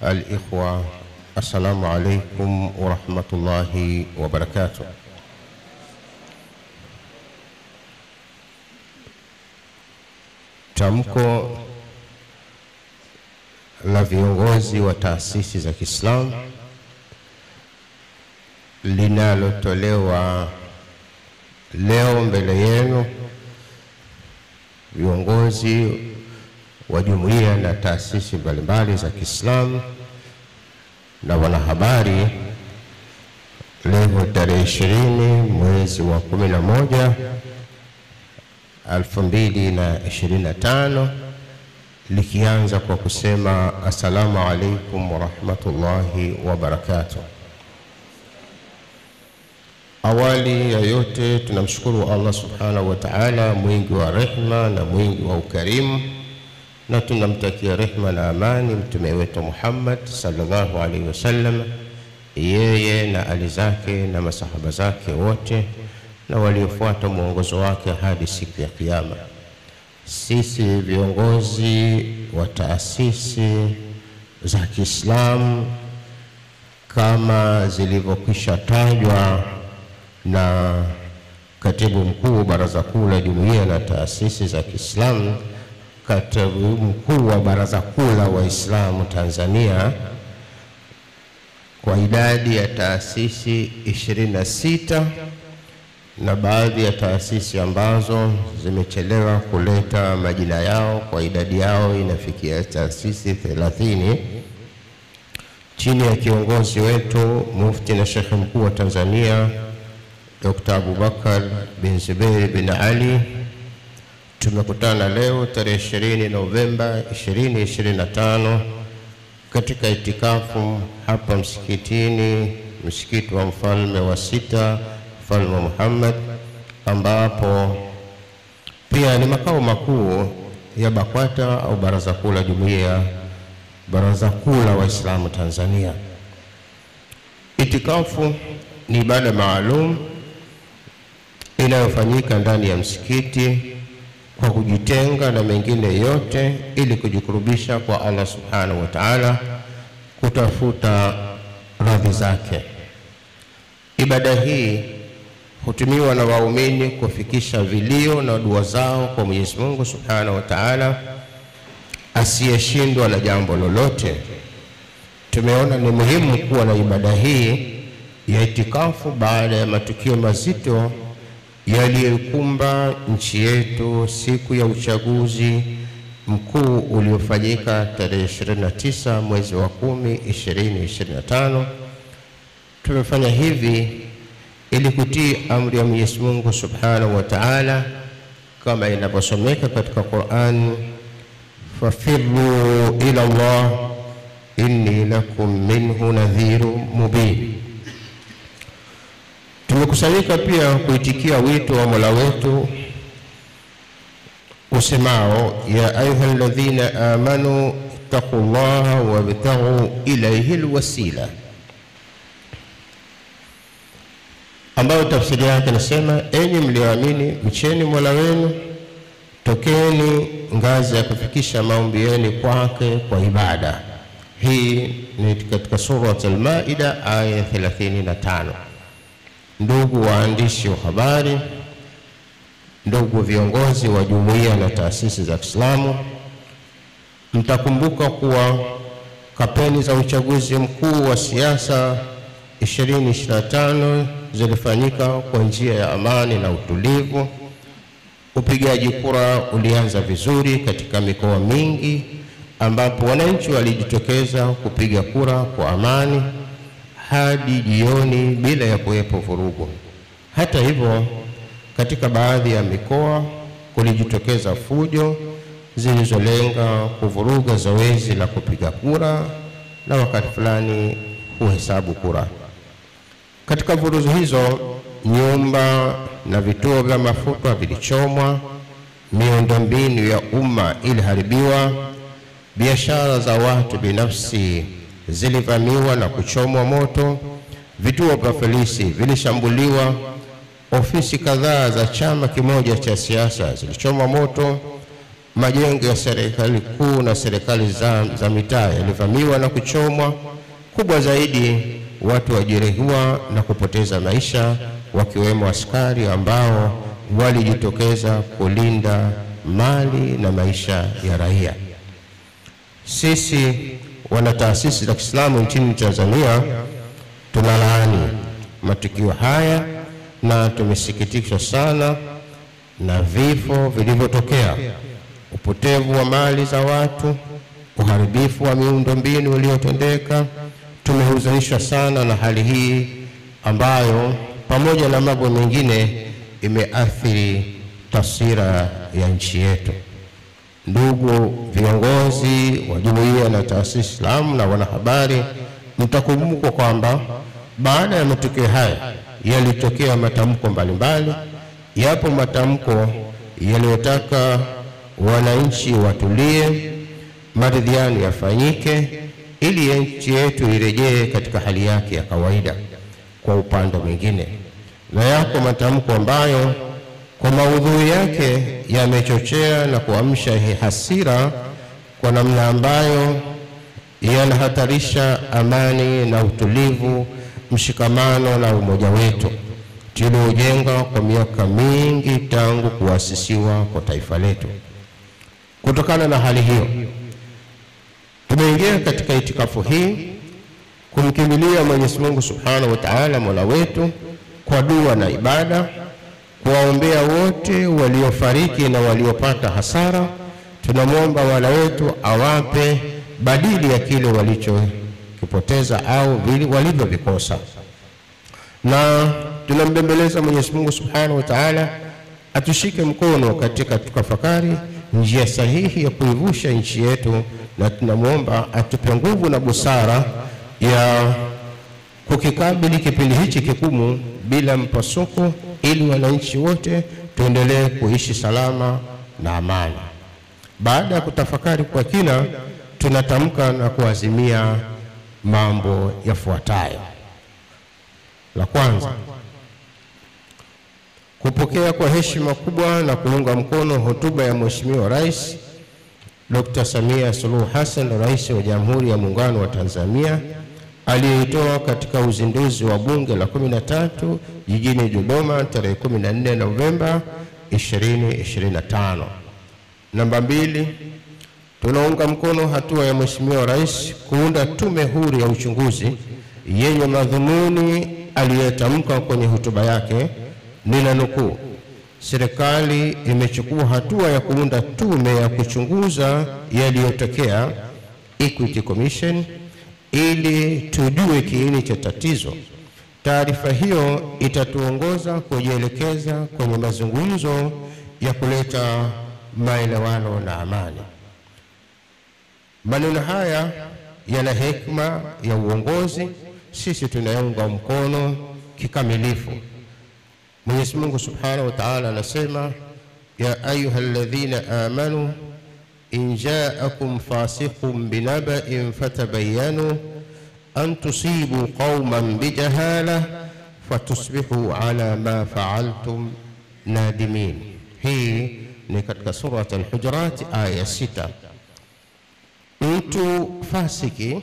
الإخوة، السلام عليكم ورحمة الله وبركاته. Tamko la viongozi wa taasisi za Kiislamu linalotolewa leo mbele yenu, viongozi wa jumuiya na taasisi mbalimbali za Kiislamu na wanahabari, leo tarehe 20 mwezi wa 11 2025, likianza kwa kusema assalamu alaikum wa rahmatullahi wa barakatuh. Awali ya yote tunamshukuru Allah subhanahu wa ta'ala, mwingi wa rehma na mwingi wa ukarimu, na tunamtakia rehma na amani mtume wetu Muhammad sallallahu alaihi wasallam, yeye na ali zake na masahaba zake wote na waliofuata mwongozo wake hadi siku ya kiyama. Sisi viongozi wa taasisi za Kiislamu kama zilivyokwisha tajwa na katibu mkuu wa Baraza Kuu la Jumuiya na Taasisi za Kiislamu, katibu mkuu wa Baraza Kuu la Waislamu Tanzania, kwa idadi ya taasisi 26 na baadhi ya taasisi ambazo zimechelewa kuleta majina yao, kwa idadi yao inafikia taasisi 30, chini ya kiongozi wetu Mufti na Sheikh Mkuu wa Tanzania Dr. Abubakar bin Zubair bin Ali, tumekutana leo tarehe 20 Novemba 2025 katika itikafu hapa msikitini, msikiti wa Mfalme wa Sita, Mfalme Muhammad, ambapo pia ni makao makuu ya BAKWATA au Baraza Kuu la Jumuiya, Baraza Kuu la Waislamu Tanzania. Itikafu ni ibada maalum inayofanyika ndani ya msikiti kwa kujitenga na mengine yote ili kujikurubisha kwa Allah subhanahu wa ta'ala, kutafuta radhi zake. Ibada hii hutumiwa na waumini kufikisha vilio na dua zao kwa Mwenyezi Mungu subhanahu wa ta'ala asiyeshindwa na jambo lolote. Tumeona ni muhimu kuwa na ibada hii ya itikafu baada ya matukio mazito yaliyokumba nchi yetu siku ya uchaguzi mkuu uliofanyika tarehe 29 mwezi wa 10 2025. Tumefanya hivi ili kutii amri ya Mwenyezi Mungu subhanahu wa ta'ala kama inavyosomeka katika Qur'an, fafirru ila Allah inni lakum minhu nadhirun mubin. Tumekusanyika pia kuitikia wito wa Mola wetu usemao, ya ayyuhalladhina amanu taqullaha wabtaghu ilayhi alwasila, ambao tafsiri yake nasema, enyi mlioamini mcheni Mola wenu, tokeni ngazi ya kufikisha maombi yenu kwake kwa ibada. Hii ni katika sura Al-Maida aya 35. Ndugu waandishi wa habari, ndugu viongozi wa jumuiya na taasisi za Kiislamu, mtakumbuka kuwa kampeni za uchaguzi mkuu wa siasa 2025 zilifanyika kwa njia ya amani na utulivu. Upigaji kura ulianza vizuri katika mikoa mingi, ambapo wananchi walijitokeza kupiga kura kwa amani hadi jioni bila ya kuwepo vurugu. Hata hivyo, katika baadhi ya mikoa kulijitokeza fujo zilizolenga kuvuruga zoezi la kupiga kura na wakati fulani kuhesabu kura. Katika vurugu hizo, nyumba na vituo vya mafuta vilichomwa, miundombinu ya umma iliharibiwa, biashara za watu binafsi zilivamiwa na kuchomwa moto, vituo vya polisi vilishambuliwa, ofisi kadhaa za chama kimoja cha siasa zilichomwa moto, majengo ya serikali kuu na serikali za mitaa yalivamiwa na kuchomwa. Kubwa zaidi, watu wajeruhiwa na kupoteza maisha, wakiwemo askari ambao walijitokeza kulinda mali na maisha ya raia. Sisi wana taasisi za Kiislamu nchini Tanzania tunalaani matukio haya na tumesikitishwa sana na vifo vilivyotokea, upotevu wa mali za watu, uharibifu wa miundombinu uliotendeka. Tumehuzunishwa sana na hali hii ambayo pamoja na mambo mengine imeathiri taswira ya nchi yetu. Ndugu viongozi wa jumuiya na taasisi Islamu na wanahabari, mtakumbuka kwamba baada ya matukio haya yalitokea matamko mbalimbali. Yapo matamko yaliyotaka wananchi watulie, maridhiano yafanyike ili nchi yetu irejee katika hali yake ya kawaida. Kwa upande mwingine, na yako matamko ambayo kwa maudhui yake yamechochea na kuamsha hasira kwa namna ambayo yanahatarisha amani na utulivu, mshikamano na umoja wetu tuliojenga kwa miaka mingi tangu kuasisiwa kwa taifa letu. Kutokana na hali hiyo, tumeingia katika itikafu hii kumkimbilia Mwenyezi Mungu Subhanahu wa Ta'ala, Mola wetu, kwa dua na ibada, kuwaombea wote waliofariki na waliopata hasara. Tunamwomba Mola wetu awape badili ya kile walichokipoteza au walivyovikosa, na tunambembeleza Mwenyezi Mungu Subhanahu wa Ta'ala atushike mkono katika tukafakari njia sahihi ya kuivusha nchi yetu, na tunamwomba atupe nguvu na busara ya kukikabili kipindi hichi kigumu bila mpasuko, ili wananchi wote tuendelee kuishi salama na amani. Baada ya kutafakari kwa kina, tunatamka na kuazimia mambo yafuatayo. La kwanza, kupokea kwa heshima kubwa na kuunga mkono hotuba ya Mheshimiwa Rais Dr. Samia Suluhu Hassan, Rais wa Jamhuri ya Muungano wa Tanzania, aliyoitoa katika uzinduzi wa Bunge la 13 jijini Dodoma tarehe 14 Novemba 2025. Namba 2, tunaunga mkono hatua ya Mheshimiwa Rais kuunda tume huru ya uchunguzi yenye madhumuni aliyotamka kwenye hotuba yake. Ninanukuu: serikali imechukua hatua ya kuunda tume ya kuchunguza yaliyotokea, Equity Commission, ili tujue kiini cha tatizo. Taarifa hiyo itatuongoza kujielekeza kwenye mazungumzo ya kuleta maelewano na amani. Maneno haya yana hekima ya uongozi, sisi tunaunga mkono kikamilifu. Mwenyezi Mungu Subhanahu wa Ta'ala anasema, ya ayyuhalladhina amanu in ja'akum fasiqun binaba'in fatabayyanu an tusibu qauman bijahala fatusbihu ala ma fa'altum nadimin. Hii ni katika sura Al-Hujurat aya 6. Mtu fasiki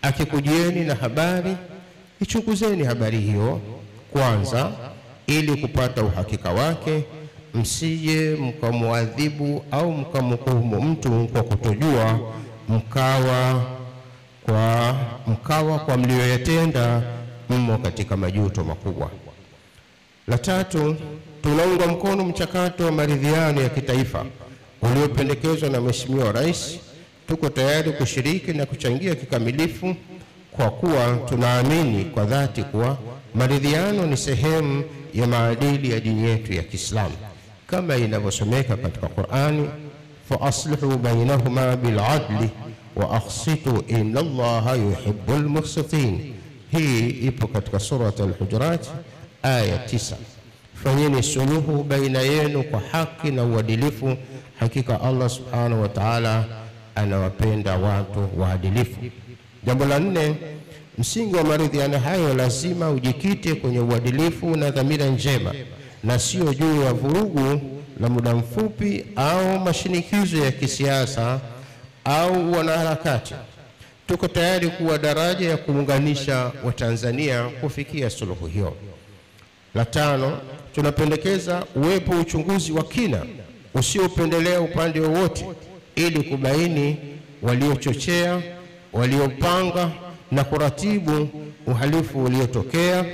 akikujieni na habari, ichunguzeni habari hiyo kwanza ili kupata uhakika wake, msije mkamwadhibu au mkamhukumu mtu kwa kutojua, mkawa kwa mlioyatenda mmo katika majuto makubwa. La tatu, tunaunga mkono mchakato wa maridhiano ya kitaifa uliopendekezwa na Mheshimiwa Rais. Tuko tayari kushiriki na kuchangia kikamilifu, kwa kuwa tunaamini kwa dhati kuwa maridhiano ni sehemu ya maadili ya dini yetu ya Kiislamu, kama inavyosomeka katika Qur'ani, fa aslihu bainahuma bil adli wa aqsitu inna Allaha yuhibbul muqsitin. Hii ipo katika sura Al-Hujurat aya 9. Fanyeni suluhu baina yenu kwa haki na uadilifu, hakika Allah Subhanahu wa Ta'ala anawapenda watu waadilifu. Jambo la 4, msingi wa maridhiano hayo lazima ujikite kwenye uadilifu na dhamira njema, na sio juu ya vurugu, la muda mfupi au mashinikizo ya kisiasa au wanaharakati. Tuko tayari kuwa daraja ya kuunganisha Watanzania kufikia suluhu hiyo. La tano, tunapendekeza uwepo uchunguzi wa kina usiopendelea upande wowote ili kubaini waliochochea, waliopanga na kuratibu uhalifu uliotokea.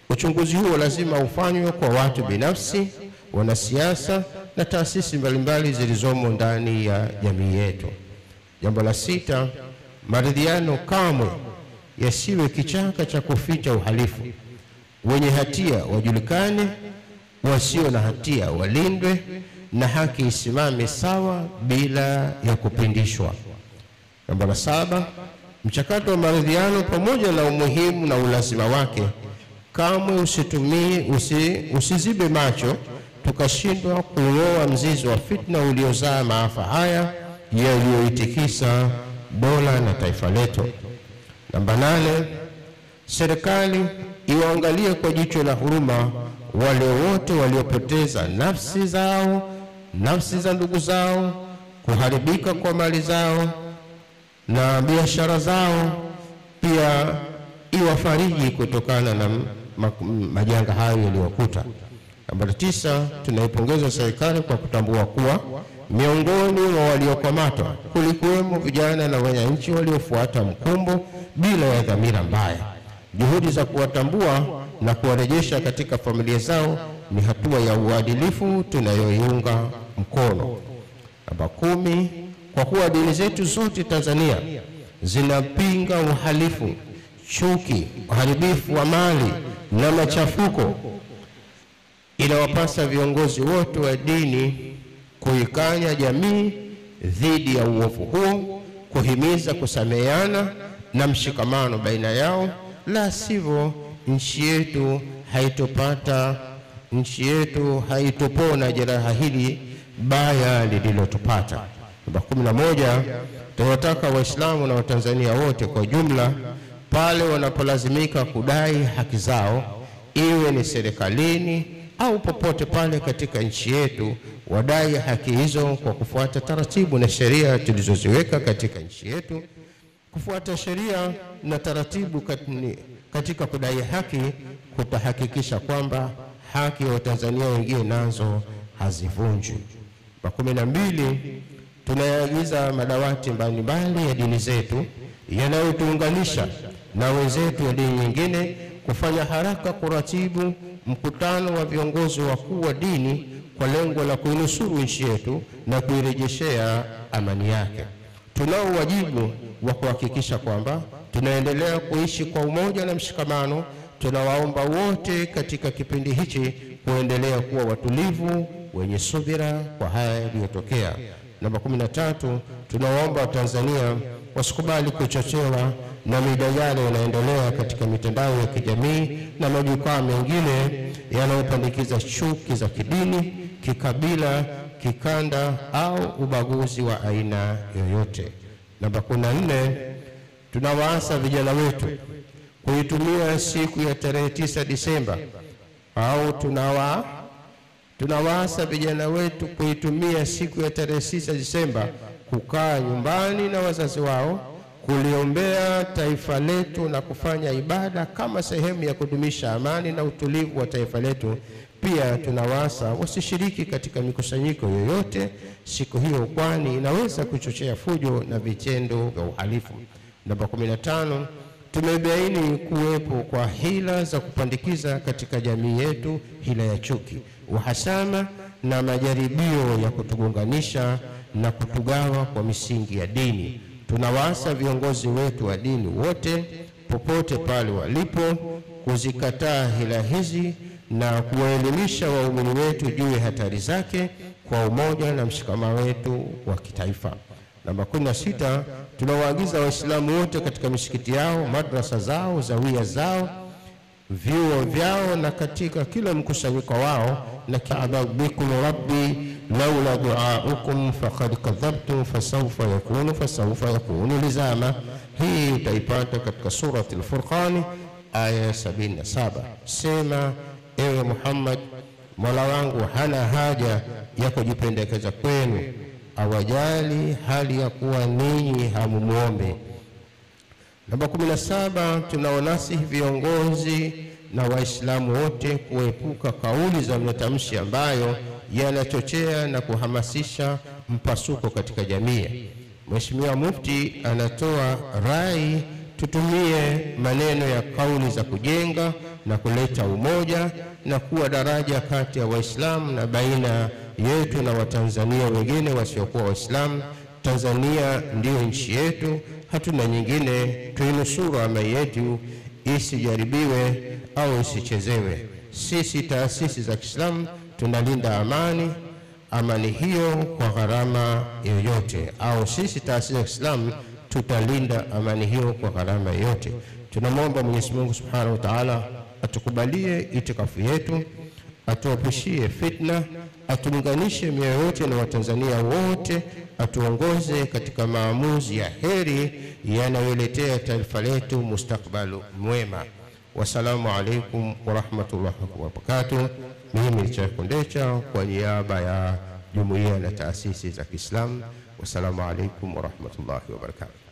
Uchunguzi huo lazima ufanywe kwa watu binafsi, wanasiasa na taasisi mbalimbali zilizomo ndani ya jamii yetu. Jambo la sita, maridhiano kamwe yasiwe kichaka cha kuficha uhalifu. Wenye hatia wajulikane, wasio na hatia walindwe, na haki isimame sawa bila ya kupindishwa. Jambo la saba, mchakato wa maridhiano pamoja na umuhimu na ulazima wake kamwe usizibe macho tukashindwa kuondoa mzizi wa fitna uliozaa maafa haya yaliyoitikisa dola na taifa letu. Namba 8, serikali iwaangalie kwa jicho la huruma wale wote waliopoteza nafsi zao, nafsi za ndugu zao, kuharibika kwa mali zao na biashara zao. Pia iwafariji kutokana na majanga hayo yaliyokuta. Namba 9, tunaipongeza serikali kwa kutambua kuwa miongoni mwa waliokamatwa kulikuwemo vijana na wananchi waliofuata mkumbo bila ya dhamira mbaya. Juhudi za kuwatambua na kuwarejesha katika familia zao ni hatua ya uadilifu tunayoiunga mkono. Namba 10, kwa kuwa dini zetu zote Tanzania zinapinga uhalifu, chuki, uharibifu wa mali na machafuko, inawapasa viongozi wote wa dini kuikanya jamii dhidi ya uovu huo, kuhimiza kusameheana na mshikamano baina yao, la sivyo nchi yetu haitopona jeraha hili baya lililotupata. Namba 11, tunataka Waislamu na Watanzania wote kwa jumla pale wanapolazimika kudai haki zao, iwe ni serikalini au popote pale katika nchi yetu, wadai haki hizo kwa kufuata taratibu na sheria tulizoziweka katika nchi yetu. Kufuata sheria na taratibu katika kudai haki kutahakikisha kwamba haki ya Watanzania wengine nazo hazivunjwi. 12, tunayaagiza madawati mbalimbali ya dini zetu yanayotuunganisha na wenzetu wa dini nyingine kufanya haraka kuratibu mkutano wa viongozi wakuu wa dini kwa lengo la kuinusuru nchi yetu na kuirejeshea amani yake. Tunao wajibu wa kuhakikisha kwamba tunaendelea kuishi kwa umoja na mshikamano. Tunawaomba wote katika kipindi hichi kuendelea kuwa watulivu, wenye subira kwa haya yaliyotokea. Namba 13, tunawaomba Watanzania wasikubali kuchochewa na mijadala inayoendelea katika mitandao ya kijamii na majukwaa mengine yanayopandikiza chuki za kidini, kikabila, kikanda au ubaguzi wa aina yoyote. Namba 14, tunawaasa vijana wetu kuitumia siku ya tarehe 9 Disemba au tunawaasa vijana wetu kuitumia siku ya tarehe 9 Disemba kukaa nyumbani na wazazi wao, kuliombea taifa letu na kufanya ibada kama sehemu ya kudumisha amani na utulivu wa taifa letu. Pia tunawaasa wasishiriki katika mikusanyiko yoyote siku hiyo, kwani inaweza kuchochea fujo na vitendo vya uhalifu. Namba 15, tumebaini kuwepo kwa hila za kupandikiza katika jamii yetu, hila ya chuki, uhasama na majaribio ya kutugonganisha na kutugawa kwa misingi ya dini. Tunawaasa viongozi wetu wa dini wote popote pale walipo kuzikataa hila hizi na kuwaelimisha waumini wetu juu ya hatari zake kwa umoja na mshikamano wetu wa kitaifa. Namba 16, tunawaagiza Waislamu wote katika misikiti yao, madrasa zao, zawia zao, vyuo vyao na katika kila mkusanyiko wao na Kaaba bikum rabbi laula duaukum faqad kadhabtum fasawfa yakunu lizama. Hii utaipata katika surati al-Furqan aya 77. Sema, ewe Muhammad, Mola wangu hana haja ya kujipendekeza kwenu, awajali hali ya kuwa ninyi hamumuombe. Namba 17, tunaonasihi viongozi na Waislamu wote kuepuka kauli za matamshi ambayo yanachochea na kuhamasisha mpasuko katika jamii. Mheshimiwa Mufti anatoa rai tutumie maneno ya kauli za kujenga na kuleta umoja na kuwa daraja kati ya Waislamu na baina yetu na Watanzania wengine wasiokuwa Waislamu. Tanzania ndiyo nchi yetu, hatuna nyingine. Tuinusuru amani yetu isijaribiwe au isichezewe. Sisi taasisi za Kiislamu tunalinda amani hiyo kwa gharama yoyote, au sisi taasisi za Kiislamu tutalinda amani hiyo kwa gharama yoyote. Tunamwomba Mwenyezi Mungu Subhanahu wa Ta'ala atukubalie itikafu yetu, atuepushie fitna, atuunganishe mioyo yote na Watanzania wote, atuongoze katika maamuzi ya heri yanayoletea taifa letu mustakbalu mwema. Wassalamu alaikum wa rahmatullahi wa barakatuh. Mimi ni Sheikh Kundecha kwa niaba ya jumuiya na taasisi za Kiislamu. Wassalamu alaikum wa rahmatullahi wa barakatuh.